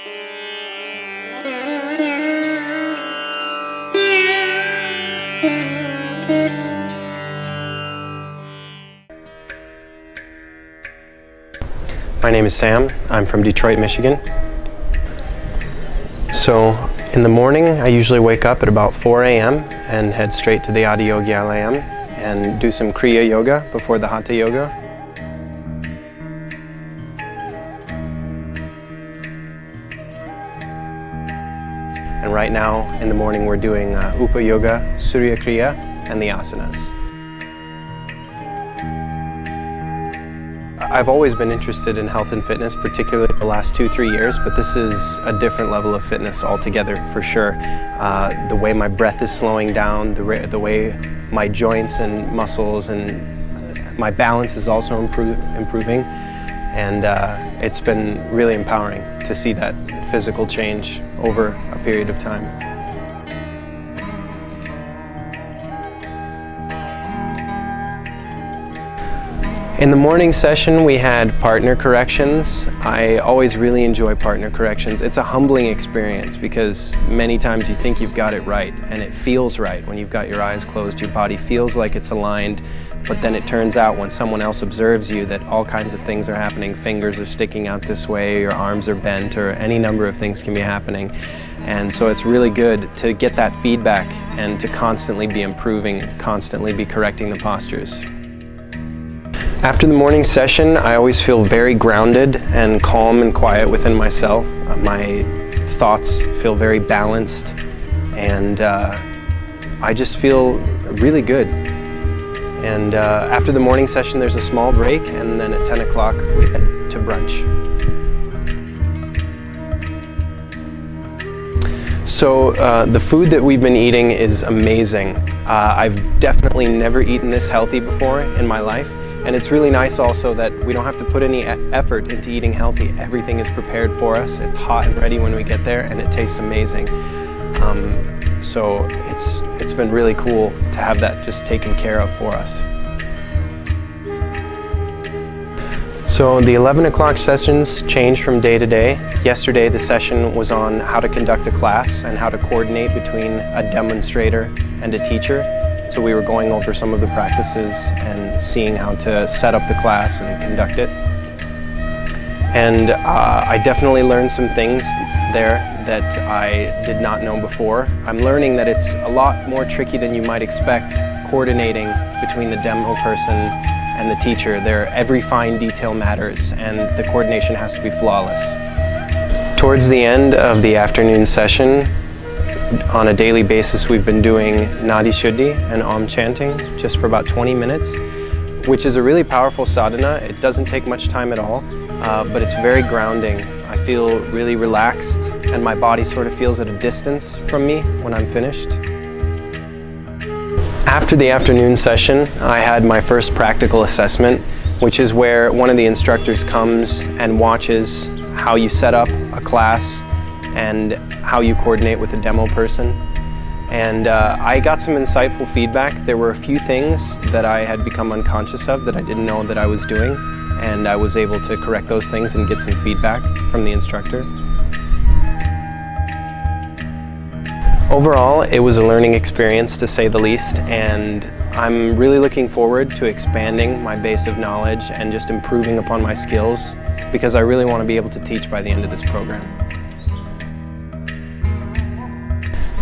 My name is Sam. I'm from Detroit, Michigan. So in the morning, I usually wake up at about 4 a.m. and head straight to the Adi Yogi Alayam and do some Kriya Yoga before the Hatha Yoga. And right now, in the morning, we're doing Upa Yoga, Surya Kriya, and the asanas. I've always been interested in health and fitness, particularly the last 2-3 years, but this is a different level of fitness altogether, for sure. The way my breath is slowing down, the way my joints and muscles and my balance is also improving, and it's been really empowering to see that physical change over a period of time. In the morning session, we had partner corrections. I always really enjoy partner corrections. It's a humbling experience because many times you think you've got it right, and it feels right when you've got your eyes closed. Your body feels like it's aligned, but then it turns out when someone else observes you that all kinds of things are happening. Fingers are sticking out this way, your arms are bent, or any number of things can be happening. And so it's really good to get that feedback and to constantly be improving, constantly be correcting the postures. After the morning session, I always feel very grounded and calm and quiet within myself. My thoughts feel very balanced, and I just feel really good. And after the morning session, there's a small break, and then at 10 o'clock, we head to brunch. So the food that we've been eating is amazing. I've definitely never eaten this healthy before in my life. And it's really nice also that we don't have to put any effort into eating healthy. Everything is prepared for us. It's hot and ready when we get there, and it tastes amazing. So it's been really cool to have that just taken care of for us. So the 11 o'clock sessions change from day to day. Yesterday the session was on how to conduct a class and how to coordinate between a demonstrator and a teacher. So we were going over some of the practices and seeing how to set up the class and conduct it. And I definitely learned some things there that I did not know before. I'm learning that it's a lot more tricky than you might expect, coordinating between the demo person and the teacher. Every fine detail matters, and the coordination has to be flawless. Towards the end of the afternoon session, on a daily basis, we've been doing Nadi Shuddhi and Om chanting just for about 20 minutes, which is a really powerful sadhana. It doesn't take much time at all, but it's very grounding. I feel really relaxed, and my body sort of feels at a distance from me when I'm finished. After the afternoon session, I had my first practical assessment, which is where one of the instructors comes and watches how you set up a class and how you coordinate with a demo person. And I got some insightful feedback. There were a few things that I had become unconscious of that I didn't know that I was doing, and I was able to correct those things and get some feedback from the instructor. Overall, it was a learning experience to say the least, and I'm really looking forward to expanding my base of knowledge and just improving upon my skills, because I really want to be able to teach by the end of this program.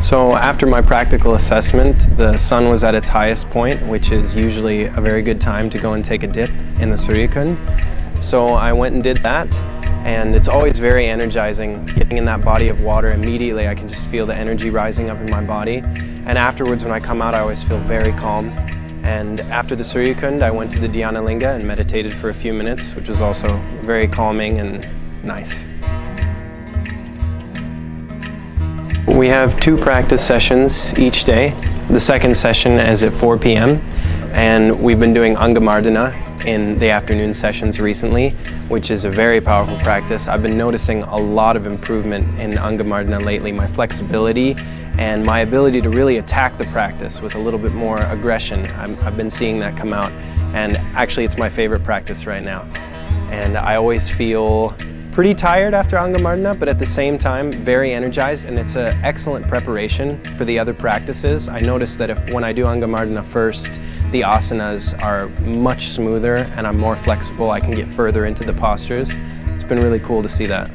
So after my practical assessment, the sun was at its highest point, which is usually a very good time to go and take a dip in the Surya Kund. So I went and did that, and it's always very energizing. Getting in that body of water, immediately I can just feel the energy rising up in my body. And afterwards, when I come out, I always feel very calm. And after the Surya Kund, I went to the Dhyana Linga and meditated for a few minutes, which was also very calming and nice. We have 2 practice sessions each day. The second session is at 4 p.m. and we've been doing Angamardana in the afternoon sessions recently, which is a very powerful practice. I've been noticing a lot of improvement in Angamardana lately. My flexibility and my ability to really attack the practice with a little bit more aggression. I've been seeing that come out, and actually it's my favorite practice right now. And I always feel pretty tired after Anga Mardana, but at the same time very energized, and it's an excellent preparation for the other practices. I noticed that when I do Anga Mardana first, the asanas are much smoother and I'm more flexible. I can get further into the postures. It's been really cool to see that.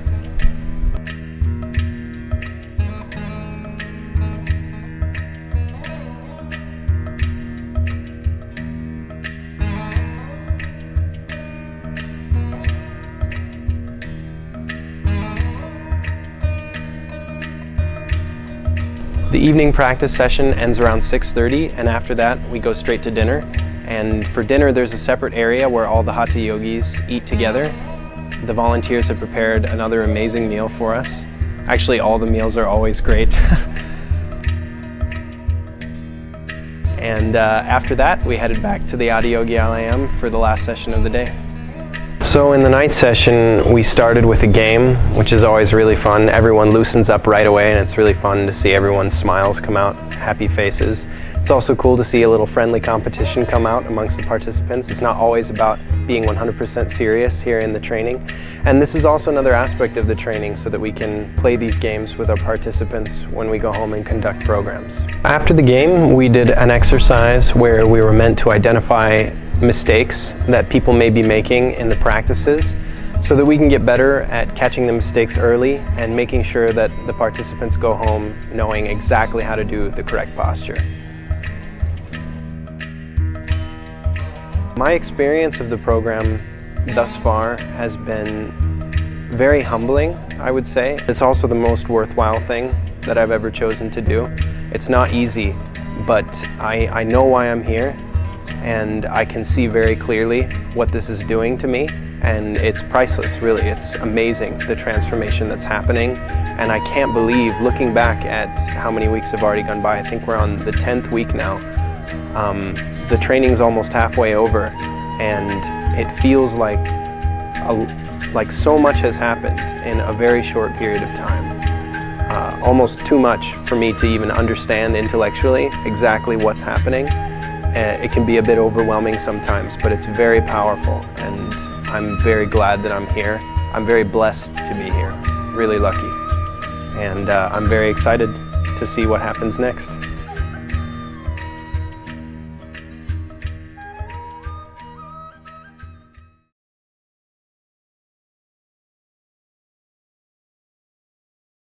The evening practice session ends around 6:30, and after that we go straight to dinner. And for dinner there's a separate area where all the Hatha yogis eat together. The volunteers have prepared another amazing meal for us. Actually, all the meals are always great. And after that we headed back to the Adiyogi Alayam for the last session of the day. So in the night session, we started with a game, which is always really fun. Everyone loosens up right away, and it's really fun to see everyone's smiles come out, happy faces. It's also cool to see a little friendly competition come out amongst the participants. It's not always about being 100% serious here in the training. And this is also another aspect of the training so that we can play these games with our participants when we go home and conduct programs. After the game, we did an exercise where we were meant to identify mistakes that people may be making in the practices so that we can get better at catching the mistakes early and making sure that the participants go home knowing exactly how to do the correct posture. My experience of the program thus far has been very humbling, I would say. It's also the most worthwhile thing that I've ever chosen to do. It's not easy, but I know why I'm here, and I can see very clearly what this is doing to me, and it's priceless, really. It's amazing, the transformation that's happening, and I can't believe, looking back at how many weeks have already gone by, I think we're on the 10th week now. The training's almost halfway over, and it feels like so much has happened in a very short period of time. Almost too much for me to even understand intellectually exactly what's happening. It can be a bit overwhelming sometimes, but it's very powerful, and I'm very glad that I'm here. I'm very blessed to be here, really lucky, and I'm very excited to see what happens next.